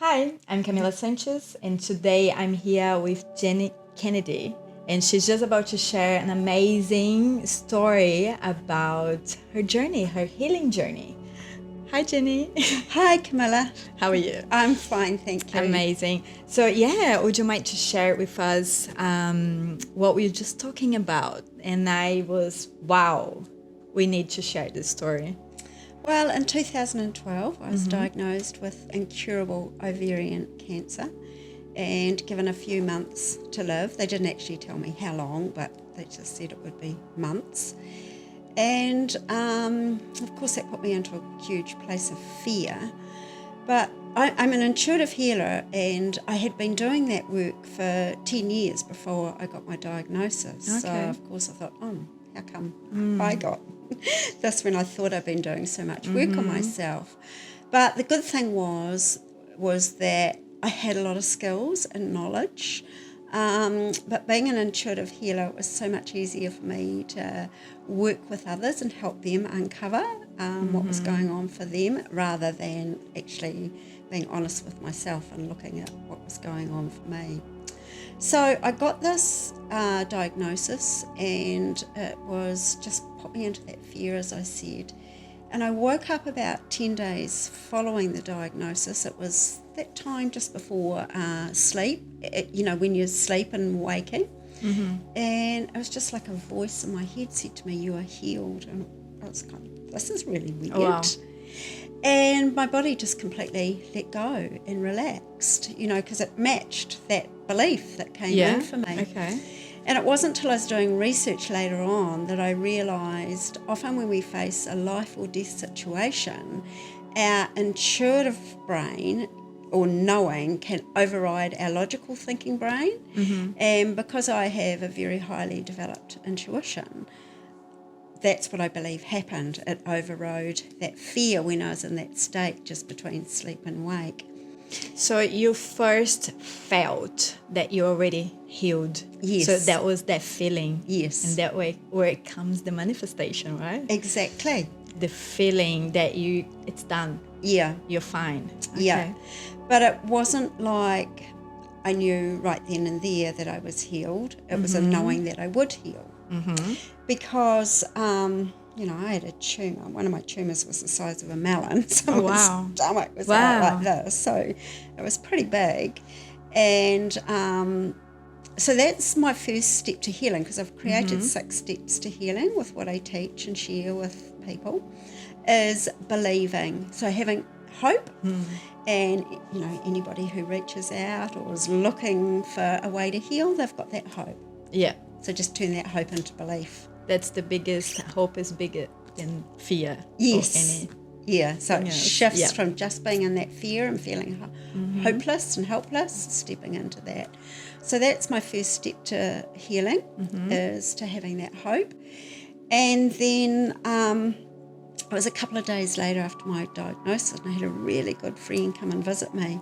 Hi, I'm Camila Sanches, and today I'm here with Jenny Kennedy, and she's just about to share an amazing story about her journey, her healing journey. Hi, Jenny. Hi, Camilla. How are you? I'm fine, thank you. Amazing. So, yeah, would you mind to share with us what we were just talking about? And I was, wow, we need to share this story. Well, in 2012, I was diagnosed with incurable ovarian cancer and given a few months to live. They didn't actually tell me how long, but they just said it would be months. And of course, that put me into a huge place of fear. But I'm an intuitive healer, and I had been doing that work for 10 years before I got my diagnosis. Okay. So, of course, I thought, how come I got this when I thought I'd been doing so much work on myself? But the good thing was that I had a lot of skills and knowledge. But being an intuitive healer, it was so much easier for me to work with others and help them uncover what was going on for them, rather than actually being honest with myself and looking at what was going on for me. So I got this diagnosis, and it was just put me into that fear, as I said. And I woke up about 10 days following the diagnosis. It was that time just before sleep, when you're sleep and waking. And it was just like a voice in my head said to me, "You are healed." And I was kind of, this is really weird. Oh, wow. And my body just completely let go and relaxed, because it matched that belief that came in for me. Okay. And it wasn't until I was doing research later on that I realised often when we face a life or death situation, our intuitive brain or knowing can override our logical thinking brain. And because I have a very highly developed intuition, that's what I believe happened. It overrode that fear when I was in that state just between sleep and wake. So you first felt that you already healed. Yes. So that was that feeling. Yes. And that way where it comes the manifestation, right? Exactly. The feeling that it's done. Yeah. You're fine. Okay. Yeah. But it wasn't like I knew right then and there that I was healed. It was a knowing that I would heal. Because, I had a tumour. One of my tumours was the size of a melon. So my stomach was out like this. So it was pretty big. And so that's my first step to healing, because I've created 6 steps to healing with what I teach and share with people, is believing. So having hope. And, anybody who reaches out or is looking for a way to heal, they've got that hope. Yeah. So just turn that hope into belief. That's the biggest, hope is bigger than fear. Yes. So it shifts Yeah. from just being in that fear and feeling hopeless and helpless, stepping into that. So that's my first step to healing, is to having that hope. And then it was a couple of days later after my diagnosis, and I had a really good friend come and visit me.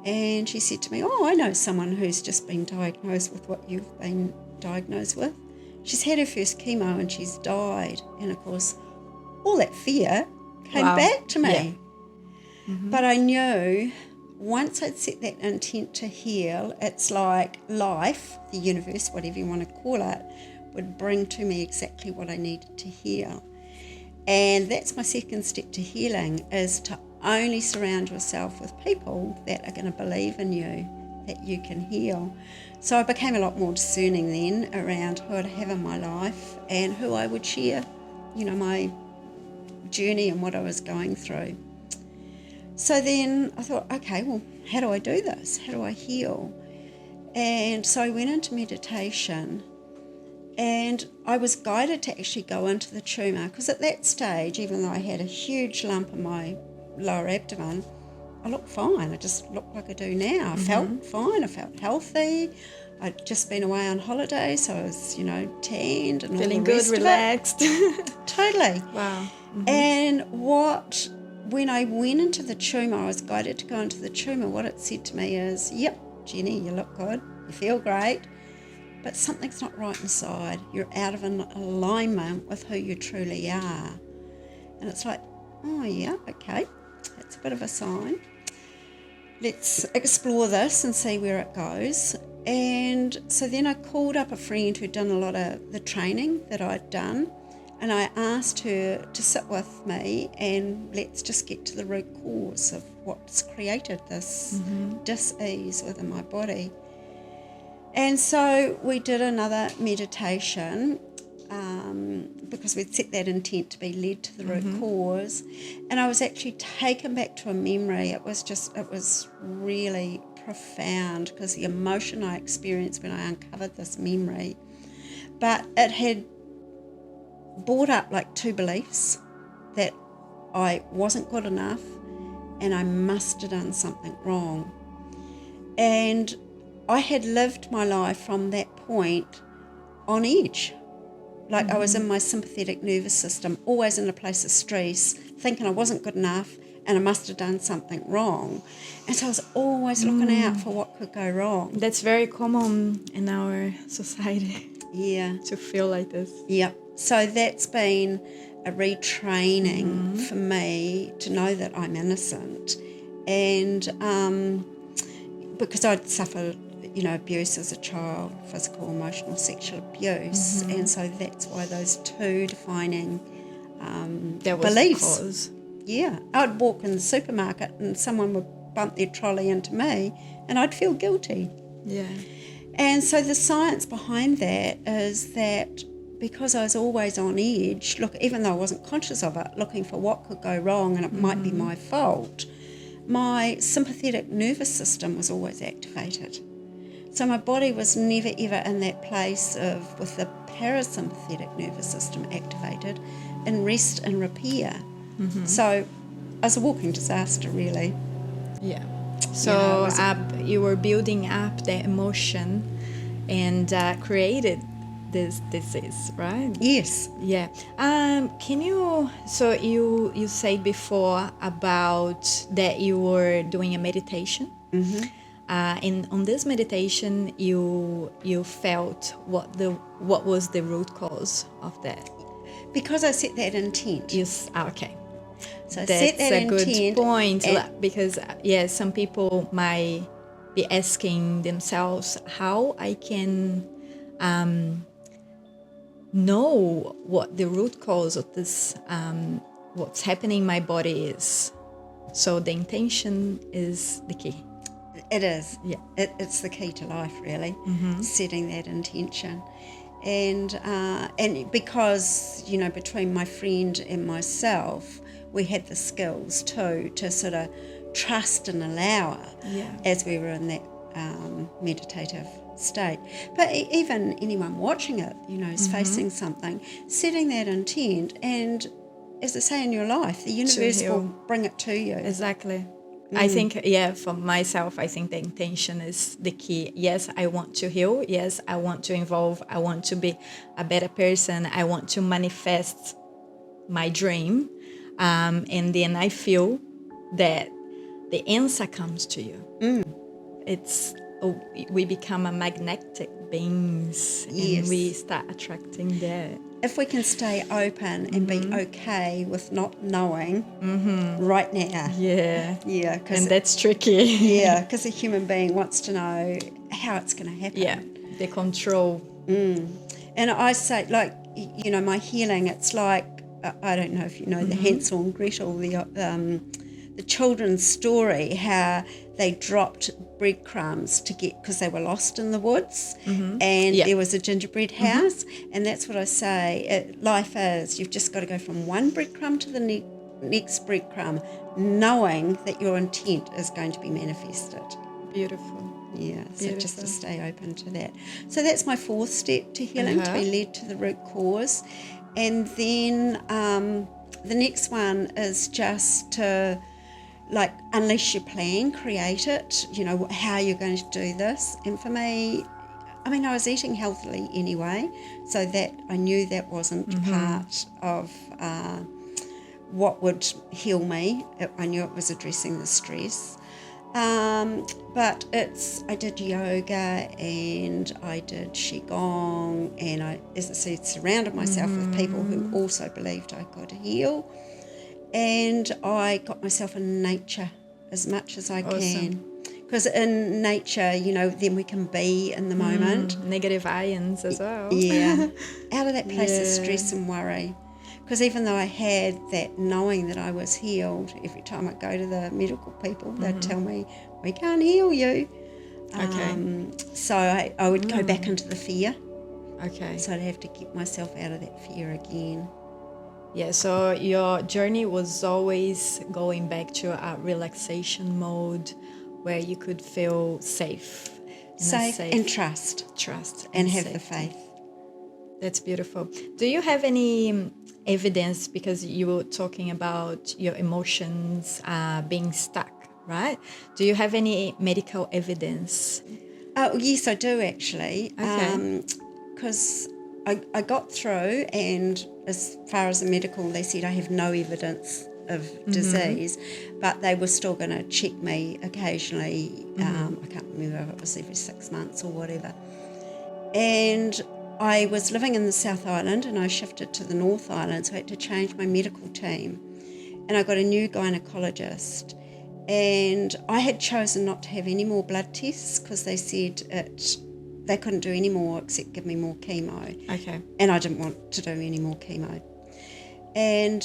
And she said to me, "Oh, I know someone who's just been diagnosed with what you've been diagnosed with. She's had her first chemo and she's died." And of course, all that fear came back to me. Yeah. But I knew once I'd set that intent to heal, it's like life, the universe, whatever you want to call it, would bring to me exactly what I needed to heal. And that's my second step to healing, is to only surround yourself with people that are going to believe in you, that you can heal. So I became a lot more discerning then around who I'd have in my life and who I would share, my journey and what I was going through. So then I thought, okay, well, how do I do this? How do I heal? And so I went into meditation, and I was guided to actually go into the tumour, because at that stage, even though I had a huge lump in my lower abdomen, I looked fine. I just looked like I do now. I felt fine. I felt healthy. I'd just been away on holiday, so I was, tanned and Feeling all the rest good, relaxed. Totally. Wow. And when I went into the tumour, I was guided to go into the tumour. What it said to me is, "Yep, Jenny, you look good. You feel great. But something's not right inside. You're out of alignment with who you truly are." And it's like, oh yeah, okay, that's a bit of a sign. let's explore this and see where it goes. And so then I called up a friend who'd done a lot of the training that I'd done, and I asked her to sit with me and let's just get to the root cause of what's created this dis-ease within my body. And so we did another meditation, because we'd set that intent to be led to the root cause. And I was actually taken back to a memory. It was really profound, because the emotion I experienced when I uncovered this memory, but it had brought up like two beliefs: that I wasn't good enough and I must have done something wrong. And I had lived my life from that point on edge. Like I was in my sympathetic nervous system, always in a place of stress, thinking I wasn't good enough and I must have done something wrong. And so I was always looking out for what could go wrong. That's very common in our society. Yeah. To feel like this. Yeah. So that's been a retraining for me to know that I'm innocent. And because I'd suffered, abuse as a child, physical, emotional, sexual abuse. And so that's why those two defining That was beliefs. the cause. Yeah. I'd walk in the supermarket and someone would bump their trolley into me and I'd feel guilty. Yeah. And so the science behind that is that because I was always on edge, even though I wasn't conscious of it, looking for what could go wrong and it might be my fault, my sympathetic nervous system was always activated. So my body was never ever in that place of with the parasympathetic nervous system activated in rest and repair. So I was a walking disaster, really. Yeah. So you were building up the emotion and created this disease, right? Yes. Yeah. Can you? So you said before about that you were doing a meditation. And on this meditation, you felt what was the root cause of that? Because I set that intent. Yes. Okay. So I That's set that a intent. good point, because some people might be asking themselves how I can know what the root cause of this, what's happening in my body is. So the intention is the key. It is. Yeah. It's the key to life, really, setting that intention. And because, between my friend and myself, we had the skills too to sort of trust and allow it as we were in that meditative state. But even anyone watching it, is facing something, setting that intent, and as I say, in your life, the universe will bring it to you. Exactly. I think, for myself, I think the intention is the key. Yes, I want to heal. Yes, I want to evolve. I want to be a better person. I want to manifest my dream. And then I feel that the answer comes to you. We become a magnetic beings, and we start attracting that. If we can stay open and be okay with not knowing right now. Yeah. Yeah. And that's tricky. Yeah, because a human being wants to know how it's going to happen. Yeah, the control. And I say, my healing, it's like, I don't know if you know the Hansel and Gretel, the children's story, how they dropped breadcrumbs because they were lost in the woods, and there was a gingerbread house, and that's what I say. Life is, you've just got to go from one breadcrumb to the next breadcrumb, knowing that your intent is going to be manifested. Beautiful. Yeah, so just to stay open to that. So that's my fourth step to healing, to be led to the root cause. And then the next one is just to unleash your plan, create it, how you're going to do this. And for me, I was eating healthily anyway, so that I knew that wasn't part of what would heal me. I knew it was addressing the stress. But I did yoga and I did Qigong, and I, as I said, surrounded myself with people who also believed I could heal. And I got myself in nature as much as I Awesome. can. Because in nature, you know, then we can be in the moment. Negative ions as well. Yeah, out of that place of Yeah. stress and worry. Because even though I had that knowing that I was healed, every time I go to the medical people, they'd tell me, we can't heal you. Okay. So I would go back into the fear. Okay. So I'd have to get myself out of that fear again. Yeah, so your journey was always going back to a relaxation mode where you could feel safe. Safe and trust. And have the safety. faith. That's beautiful. Do you have any evidence, because you were talking about your emotions being stuck, right? Do you have any medical evidence? Oh, yes, I do actually. Okay. Because I got through, and as far as the medical, they said I have no evidence of disease, but they were still going to check me occasionally. I can't remember if it was every 6 months or whatever. And I was living in the South Island and I shifted to the North Island, so I had to change my medical team. And I got a new gynecologist. And I had chosen not to have any more blood tests because they said they couldn't do any more except give me more chemo. Okay. And I didn't want to do any more chemo. And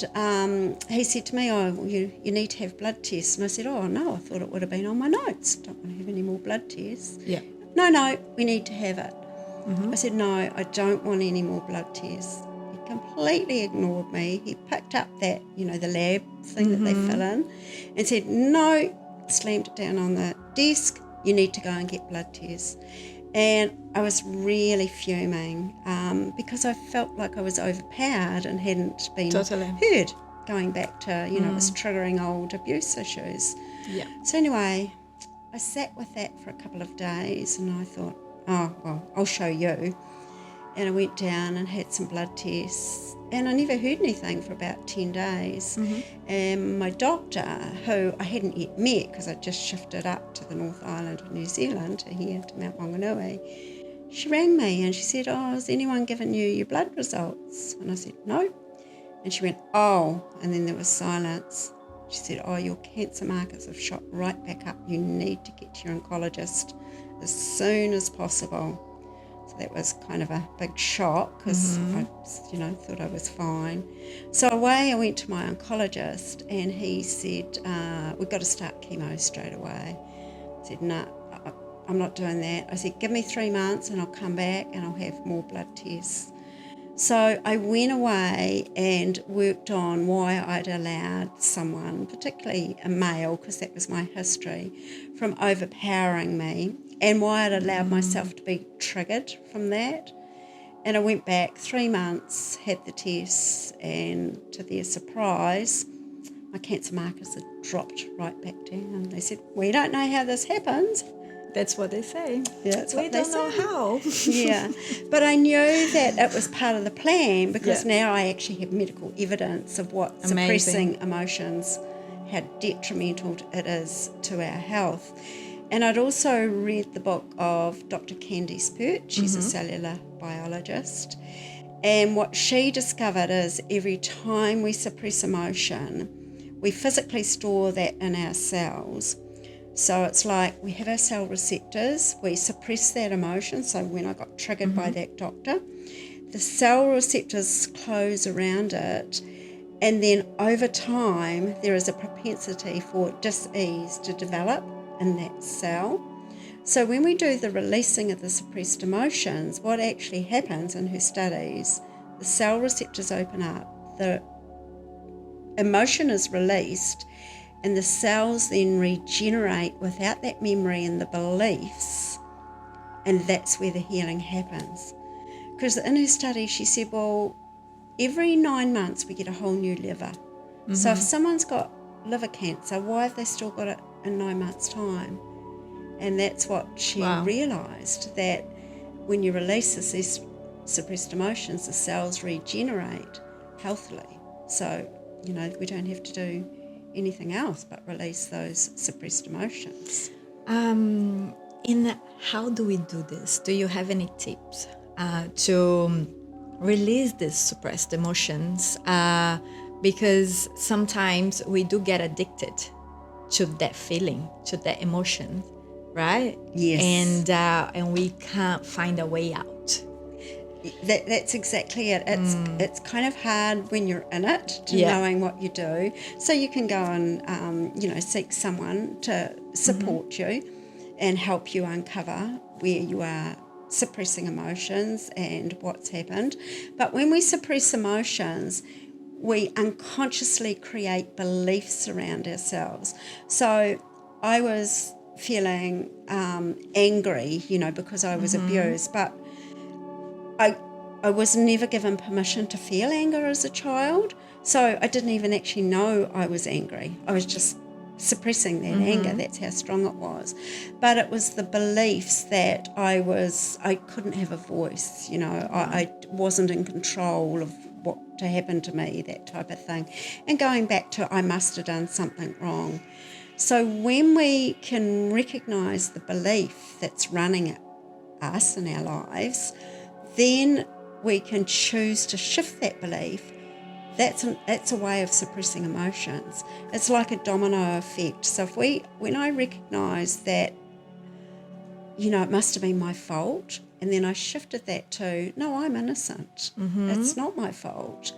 he said to me, oh, you need to have blood tests. And I said, oh, no, I thought it would have been on my notes. Don't want to have any more blood tests. Yeah. No, we need to have it. I said, no, I don't want any more blood tests. He completely ignored me. He picked up that, the lab thing that they fill in and said, no, slammed it down on the desk. You need to go and get blood tests. And I was really fuming because I felt like I was overpowered and hadn't been heard, going back to, it was triggering old abuse issues. Yeah. So anyway, I sat with that for a couple of days and I thought, oh, well, I'll show you. And I went down and had some blood tests and I never heard anything for about 10 days. And my doctor, who I hadn't yet met because I just shifted up to the North Island of New Zealand, to here to Mount Wanganui, she rang me and she said, oh, has anyone given you your blood results? And I said, no. And she went, oh, and then there was silence. She said, oh, your cancer markers have shot right back up. You need to get to your oncologist as soon as possible. So that was kind of a big shock because I, thought I was fine. So away I went to my oncologist and he said, we've got to start chemo straight away. I said, no, I'm not doing that. I said, give me 3 months and I'll come back and I'll have more blood tests. So I went away and worked on why I'd allowed someone, particularly a male, because that was my history, from overpowering me, and why I'd allowed myself to be triggered from that. And I went back 3 months, had the tests, and to their surprise, my cancer markers had dropped right back down. They said, we don't know how this happens. That's what they say. Yeah, that's what we they don't know how. Yeah, but I knew that it was part of the plan because now I actually have medical evidence of what suppressing emotions, how detrimental it is to our health. And I'd also read the book of Dr. Candy Spurt. She's a cellular biologist. And what she discovered is every time we suppress emotion, we physically store that in our cells. So it's like we have our cell receptors, we suppress that emotion. So when I got triggered by that doctor, the cell receptors close around it. And then over time, there is a propensity for dis-ease to develop in that cell. So when we do the releasing of the suppressed emotions, what actually happens in her studies, the cell receptors open up, the emotion is released, and the cells then regenerate without that memory and the beliefs, and that's where the healing happens. Because in her study, she said, well, every 9 months we get a whole new liver. So if someone's got liver cancer, why have they still got it in 9 months' time? And that's what she realised, that when you release these suppressed emotions, the cells regenerate healthily. So, we don't have to do anything else but release those suppressed emotions. In how do we do this? Do you have any tips to release these suppressed emotions? Because sometimes we do get addicted to that feeling, to that emotion, right? Yes. And we can't find a way out. That's exactly it. It's kind of hard when you're in it to Yeah. knowing what you do. So you can go and seek someone to support you and help you uncover where you are suppressing emotions and what's happened. But when we suppress emotions, we unconsciously create beliefs around ourselves. So I was feeling angry, because I was abused, but I was never given permission to feel anger as a child, so I didn't even actually know I was angry. I was just suppressing that anger. That's how strong it was. But it was the beliefs that I couldn't have a voice, I wasn't in control of what to happen to me, that type of thing. And going back to I must have done something wrong. So when we can recognise the belief that's running us in our lives, then we can choose to shift that belief. That's a way of suppressing emotions. It's like a domino effect. So when I recognise that, it must have been my fault, and then I shifted that to, no, I'm innocent. It's not my fault.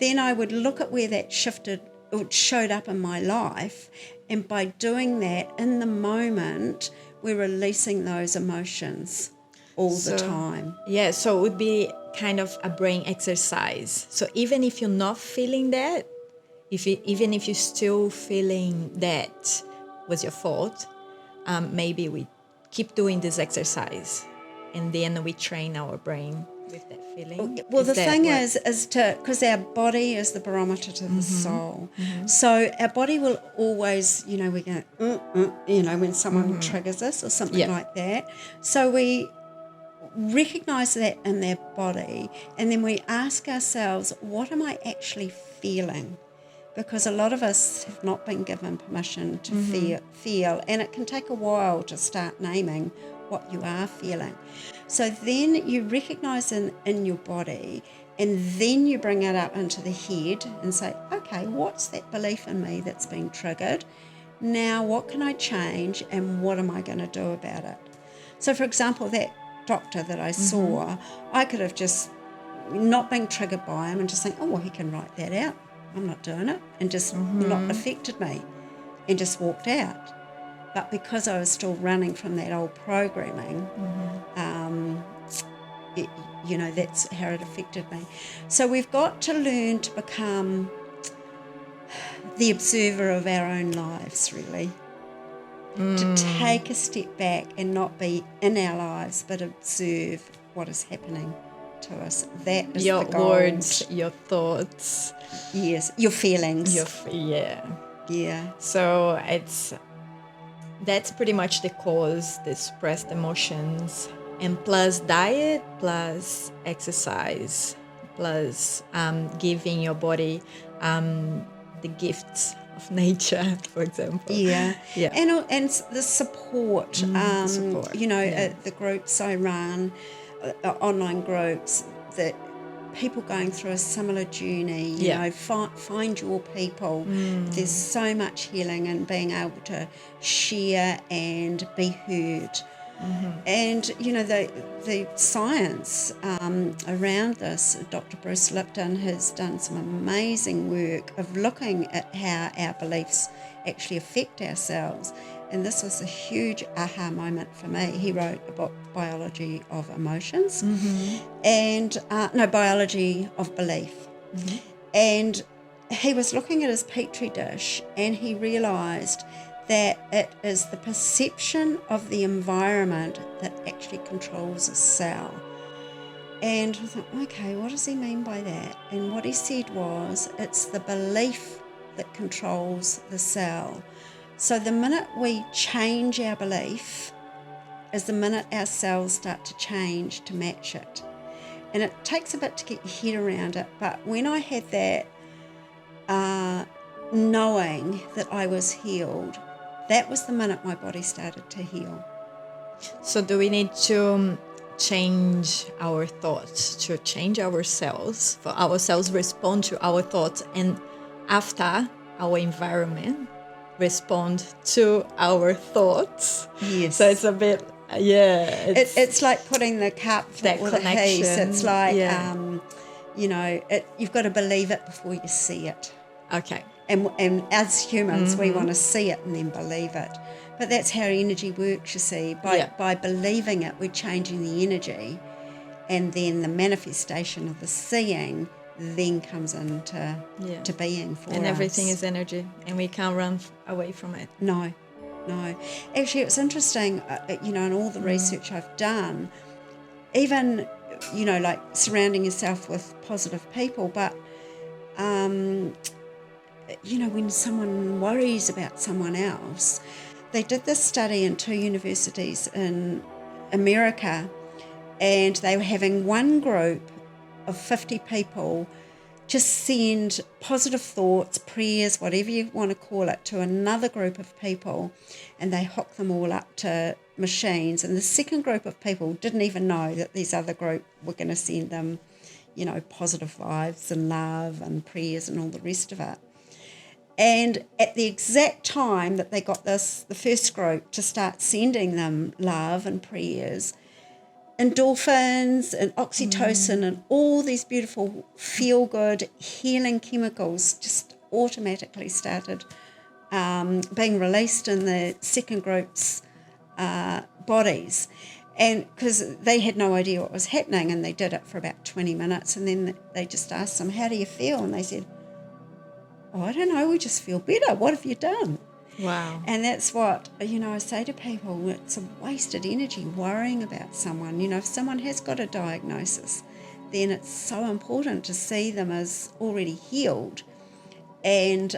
Then I would look at where that showed up in my life, and by doing that in the moment, we're releasing those emotions all the time. Yeah, so it would be kind of a brain exercise. So even if you're not feeling that, even if you're still feeling that was your fault, maybe we keep doing this exercise, and then we train our brain with that feeling. Well, the thing is because our body is the barometer to the soul. So our body will always, we go, when someone triggers us or something like that. So we recognise that in their body, and then we ask ourselves, what am I actually feeling? Because a lot of us have not been given permission to feel, and it can take a while to start naming what you are feeling. So then you recognise in your body, and then you bring it up into the head and say, okay, what's that belief in me that's been triggered? Now what can I change, and what am I going to do about it? So for example, that doctor that I saw, I could have just not been triggered by him and just think, oh, well, he can write that out. I'm not doing it, and just not affected me, and just walked out. But because I was still running from that old programming, that's how it affected me. So we've got to learn to become the observer of our own lives, really. To take a step back and not be in our lives, but observe what is happening to us. That is your the gold. words, your thoughts. Yes, your feelings. Yeah. So that's pretty much the cause, the suppressed emotions, and plus diet, plus exercise, plus giving your body the gifts of nature, for example. Yeah. Yeah. And the support, the groups I run, online groups, that people going through a similar journey, find your people. There's so much healing in being able to share and be heard. And the science around this, Dr. Bruce Lipton has done some amazing work of looking at how our beliefs actually affect ourselves, and this was a huge aha moment for me. He wrote a book, Biology of Emotions, and Biology of Belief, and he was looking at his petri dish, and he realised that it is the perception of the environment that actually controls a cell. And I thought, okay, what does he mean by that? And what he said was, it's the belief that controls the cell. So the minute we change our belief is the minute our cells start to change to match it. And it takes a bit to get your head around it, but when I had that knowing that I was healed, that was the minute my body started to heal. So do we need to change our thoughts, to change ourselves, for ourselves respond to our thoughts, and after our environment respond to our thoughts. Yes. So it's a bit, It's like putting the cup that or the connection. piece. It's like, Yeah. you've got to believe it before you see it. Okay. And as humans, we want to see it and then believe it. But that's how energy works, you see. By believing it, we're changing the energy. And then the manifestation of the seeing then comes into to being for us. And everything is energy, and we can't run away from it. No. Actually, it's interesting, in all the research I've done, even, like surrounding yourself with positive people, but, when someone worries about someone else, they did this study in 2 universities in America, and they were having one group of 50 people just send positive thoughts, prayers, whatever you want to call it, to another group of people, and they hook them all up to machines. And the second group of people didn't even know that these other group were going to send them, positive vibes and love and prayers and all the rest of it. And at the exact time that they got the first group to start sending them love and prayers, endorphins and oxytocin and all these beautiful feel-good healing chemicals just automatically started being released in the second group's bodies. And because they had no idea what was happening, and they did it for about 20 minutes, and then they just asked them, how do you feel? And they said, I don't know, we just feel better. What have you done? Wow. And that's what, I say to people, it's a wasted energy worrying about someone. If someone has got a diagnosis, then it's so important to see them as already healed and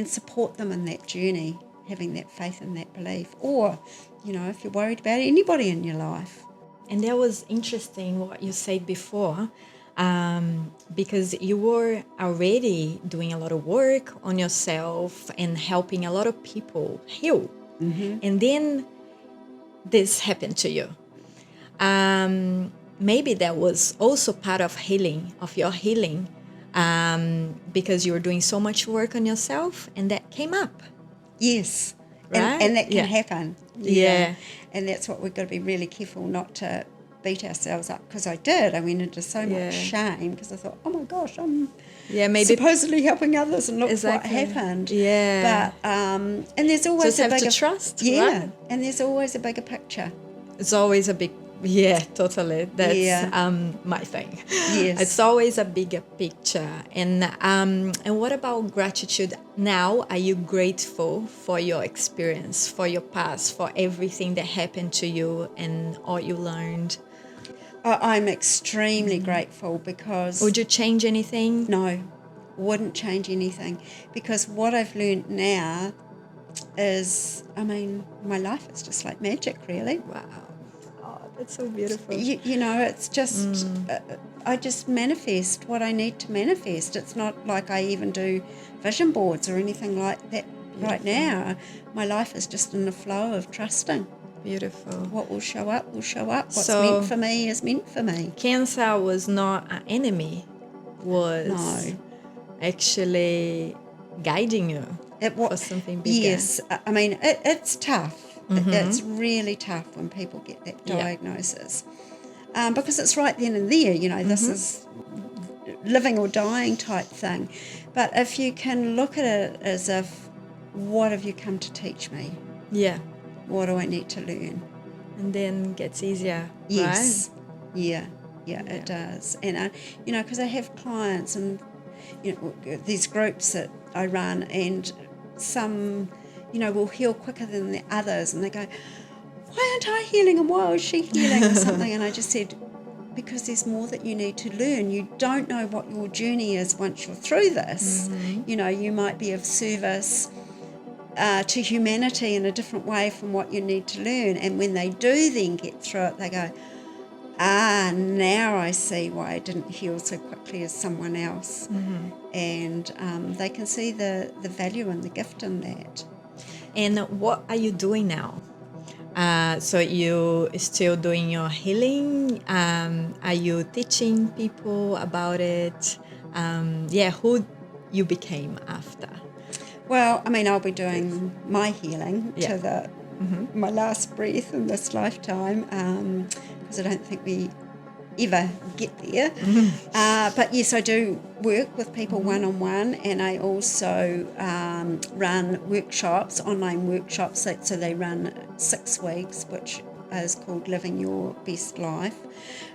support them in that journey, having that faith and that belief. Or, if you're worried about anybody in your life. And that was interesting what you said before, because you were already doing a lot of work on yourself and helping a lot of people heal. Mm-hmm. And then this happened to you. Maybe that was also part of your healing, because you were doing so much work on yourself, and that came up. Yes. Right? And that can happen. Yeah. And that's what we've got to be really careful not to beat ourselves up, because I did. I went into so much shame because I thought, oh my gosh, I'm maybe supposedly helping others, and look exactly. what happened. Yeah. But and there's always just have to trust. Yeah. Right? And there's always a bigger picture. It's always a big. Yeah, totally. That's my thing. Yes. It's always a bigger picture. And what about gratitude? Now, are you grateful for your experience, for your past, for everything that happened to you and all you learned? I'm extremely grateful, because... Would you change anything? No, wouldn't change anything, because what I've learned now is, my life is just like magic, really. Wow. It's so beautiful. It's just, I just manifest what I need to manifest. It's not like I even do vision boards or anything like that. Beautiful. Right now. My life is just in the flow of trusting. Beautiful. What will show up will show up. What's meant for me is meant for me. Cancer was not an enemy, was actually guiding you for something bigger. Yes, it's tough. Mm-hmm. It's really tough when people get that diagnosis, because it's right then and there. This is living or dying type thing. But if you can look at it as if, what have you come to teach me? Yeah. What do I need to learn? And then it gets easier. Yes. Right? Yeah, it does. And because I have clients and these groups that I run, and some will heal quicker than the others, and they go, why aren't I healing, and why is she healing, or something? And I just said, because there's more that you need to learn. You don't know what your journey is once you're through this. Mm-hmm. You might be of service to humanity in a different way from what you need to learn. And when they do then get through it, they go, now I see why I didn't heal so quickly as someone else. Mm-hmm. And they can see the value and the gift in that. And what are you doing now? So you still doing your healing? Are you teaching people about it? Who you became after? Well, I mean, I'll be doing my healing Yeah. to my last breath in this lifetime, because I don't think we ever get there. But yes, I do work with people one-on-one, and I also run workshops, online workshops. So they run 6 weeks, which is called Living Your Best Life.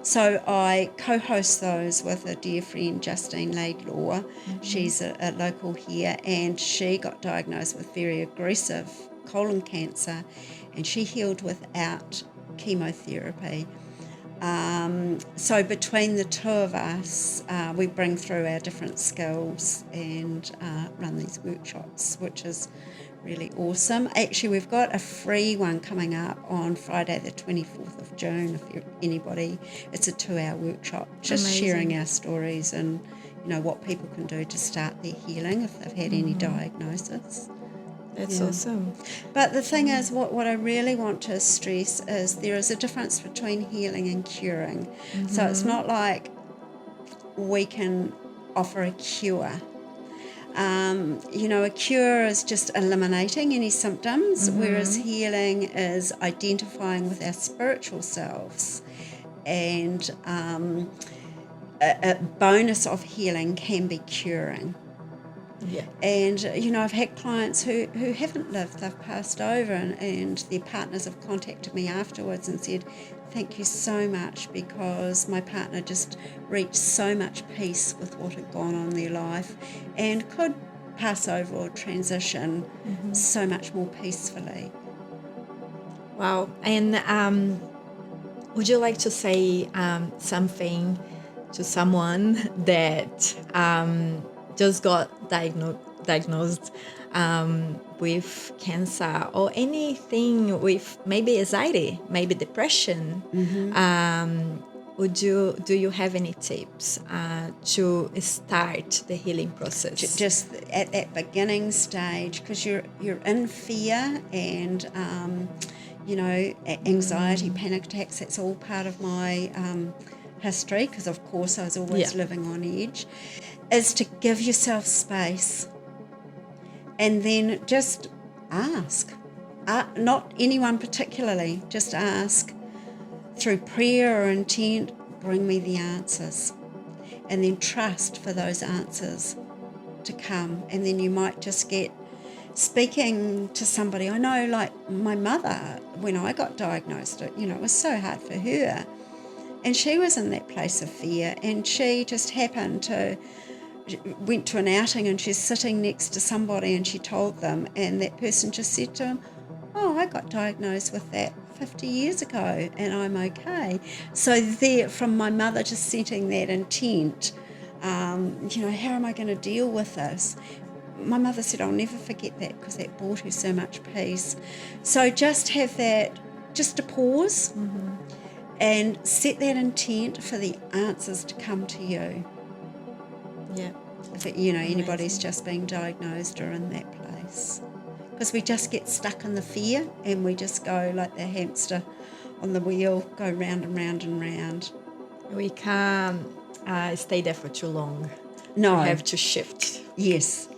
So I co-host those with a dear friend, Justine Laidlaw. She's a local here, and she got diagnosed with very aggressive colon cancer, and she healed without chemotherapy. So between the two of us, we bring through our different skills and run these workshops, which is really awesome. Actually, we've got a free one coming up on Friday the 24th of June. If anybody, it's a 2-hour workshop, just Amazing. sharing our stories and what people can do to start their healing if they've had any diagnosis. That's awesome. But the thing is, what I really want to stress is there is a difference between healing and curing. So it's not like we can offer a cure. A cure is just eliminating any symptoms, whereas healing is identifying with our spiritual selves. And a bonus of healing can be curing. Yeah. And, I've had clients who haven't lived, they've passed over, and their partners have contacted me afterwards and said, thank you so much, because my partner just reached so much peace with what had gone on in their life and could pass over or transition so much more peacefully. Wow. And would you like to say something to someone that just got diagnosed with cancer, or anything with maybe anxiety, maybe depression? Do you have any tips to start the healing process? Just at that beginning stage, because you're in fear and anxiety, panic attacks. That's all part of my history, because of course I was always living on edge. Is to give yourself space, and then just ask. Not anyone particularly, just ask. Through prayer or intent, bring me the answers. And then trust for those answers to come. And then you might just get speaking to somebody. I know, like my mother, when I got diagnosed, it was so hard for her. And she was in that place of fear, and she just went to an outing, and she's sitting next to somebody, and she told them, and that person just said to him, I got diagnosed with that 50 years ago and I'm okay. So there, from my mother just setting that intent, how am I going to deal with this? My mother said, I'll never forget that, because that brought her so much peace. So just have that, just a pause and set that intent for the answers to come to you. Yeah. If anybody's just being diagnosed or in that place. Because we just get stuck in the fear, and we just go like the hamster on the wheel, go round and round and round. We can't stay there for too long. No. We have to shift. Yes.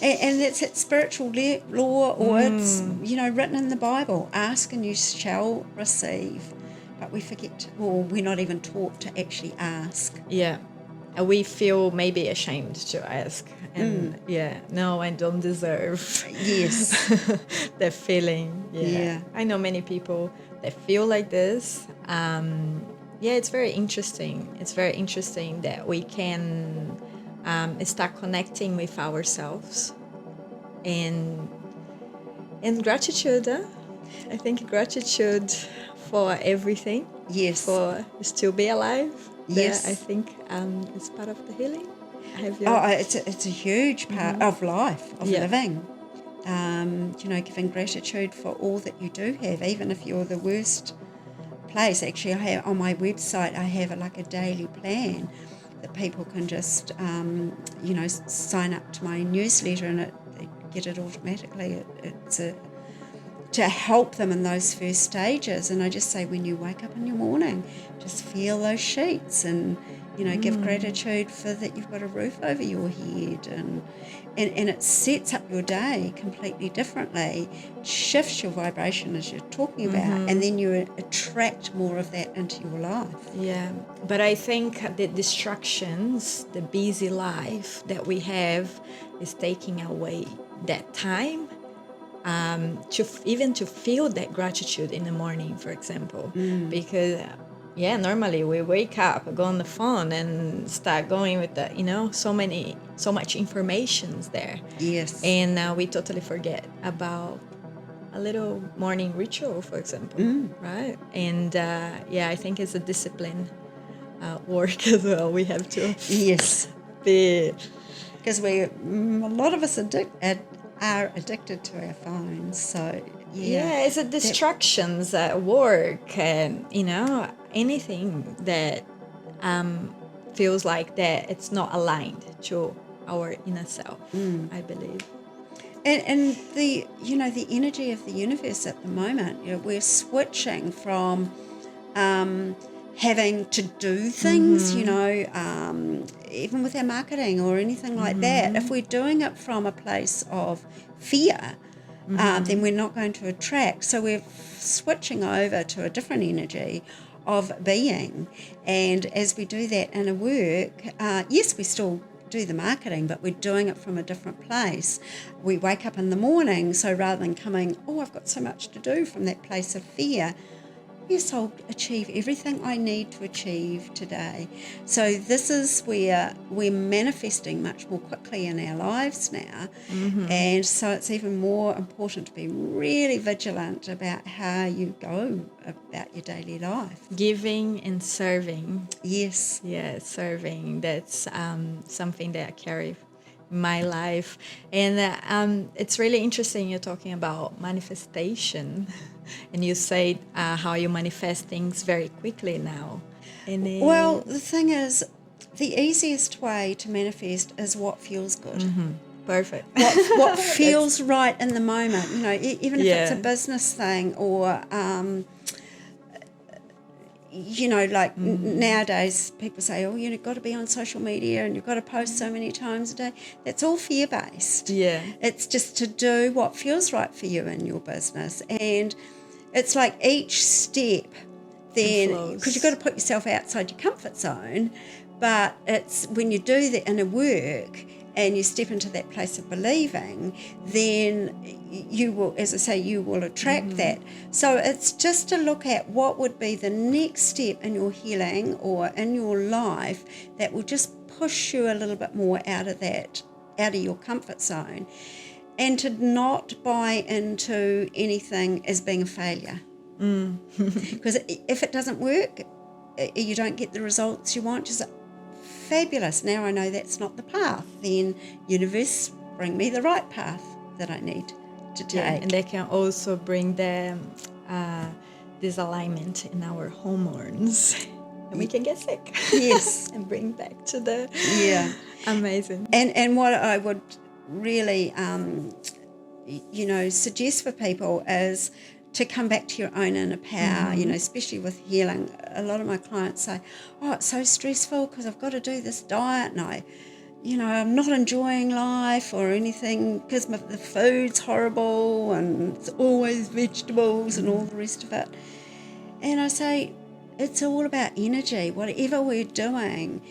And it's that spiritual law, or it's, written in the Bible, ask and you shall receive. But we forget, or we're not even taught to actually ask. Yeah. And we feel maybe ashamed to ask. And no, I don't deserve. Yes. That feeling. Yeah. I know many people that feel like this. It's very interesting. It's very interesting that we can start connecting with ourselves. And gratitude. I think gratitude for everything. Yes. For still be alive. Yes. I think it's part of the healing. It's a huge part of life, of living. Giving gratitude for all that you do have, even if you're the worst place. Actually, I have on my website, I have a daily plan that people can just, sign up to my newsletter, and they get it automatically. It's to help them in those first stages. And I just say, when you wake up in the morning, just feel those sheets and, Give gratitude for that you've got a roof over your head, and it sets up your day completely differently, shifts your vibration as you're talking about, and then you attract more of that into your life. Yeah, but I think the distractions, the busy life that we have is taking away that time even to feel that gratitude in the morning, for example. Because, normally we wake up, go on the phone and start going with the, so much information's there. Yes. And we totally forget about a little morning ritual, for example, right? And I think it's a discipline work as well. We have to be, because a lot of us are addicted to our phones. So it's a distractions at work, and anything that feels like that it's not aligned to our inner self. I believe. And the the energy of the universe at the moment, we're switching from having to do things, even with our marketing or anything like that. If we're doing it from a place of fear, then we're not going to attract. So we're switching over to a different energy of being. And as we do that in a work, yes, we still do the marketing, but we're doing it from a different place. We wake up in the morning, so rather than coming, I've got so much to do from that place of fear, yes, I'll achieve everything I need to achieve today. So this is where we're manifesting much more quickly in our lives now. And so it's even more important to be really vigilant about how you go about your daily life. Giving and serving. Yes. Yeah, serving. That's something that I carry in my life. And it's really interesting you're talking about manifestation. And you say how you manifest things very quickly now. Well, the thing is, the easiest way to manifest is what feels good. Perfect. What feels right in the moment. Even if it's a business thing or, nowadays people say, you've got to be on social media and you've got to post so many times a day. That's all fear-based. Yeah. It's just to do what feels right for you in your business. And it's like each step then, because you've got to put yourself outside your comfort zone, but it's when you do that in a work and you step into that place of believing, then you will, as I say, you will attract that. So it's just to look at what would be the next step in your healing or in your life that will just push you a little bit more out of your comfort zone, and to not buy into anything as being a failure. Because if it doesn't work, you don't get the results you want, just fabulous, now I know that's not the path, then universe, bring me the right path that I need to take. Yeah, and they can also bring the disalignment in our hormones, and we can get sick. Yes. And bring back to the amazing. And what I would really suggest for people is to come back to your own inner power, especially with healing. A lot of my clients say, it's so stressful because I've got to do this diet and I'm not enjoying life or anything because the food's horrible and it's always vegetables and all the rest of it. And I say, it's all about energy. Whatever we're doing,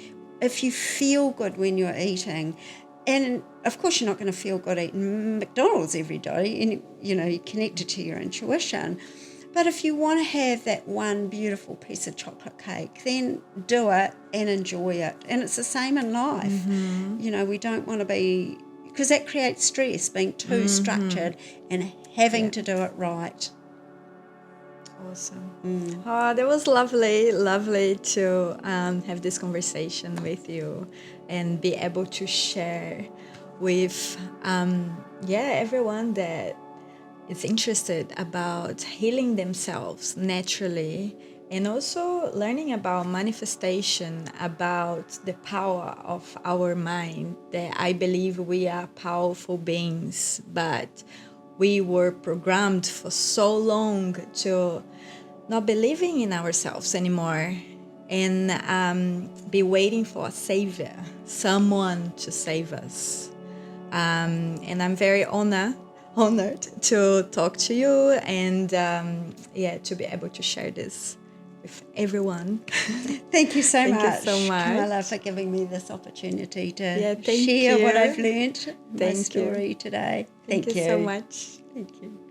if you feel good when you're eating, and of course you're not going to feel good eating McDonald's every day, and you're connected to your intuition. But if you want to have that one beautiful piece of chocolate cake, then do it and enjoy it. And it's the same in life. We don't want to be, because that creates stress, being too structured and having to do it right. Awesome. That was lovely to have this conversation with you and be able to share with everyone that is interested about healing themselves naturally, and also learning about manifestation, about the power of our mind, that I believe we are powerful beings, but we were programmed for so long to not believing in ourselves anymore. and be waiting for a savior, someone to save us. And I'm very honored to talk to you and to be able to share this with everyone. Thank you so Thank much, you so much, Camilla, for giving me this opportunity to thank share you. what I've learned, my Thank story you. today. Thank you so much. Thank you.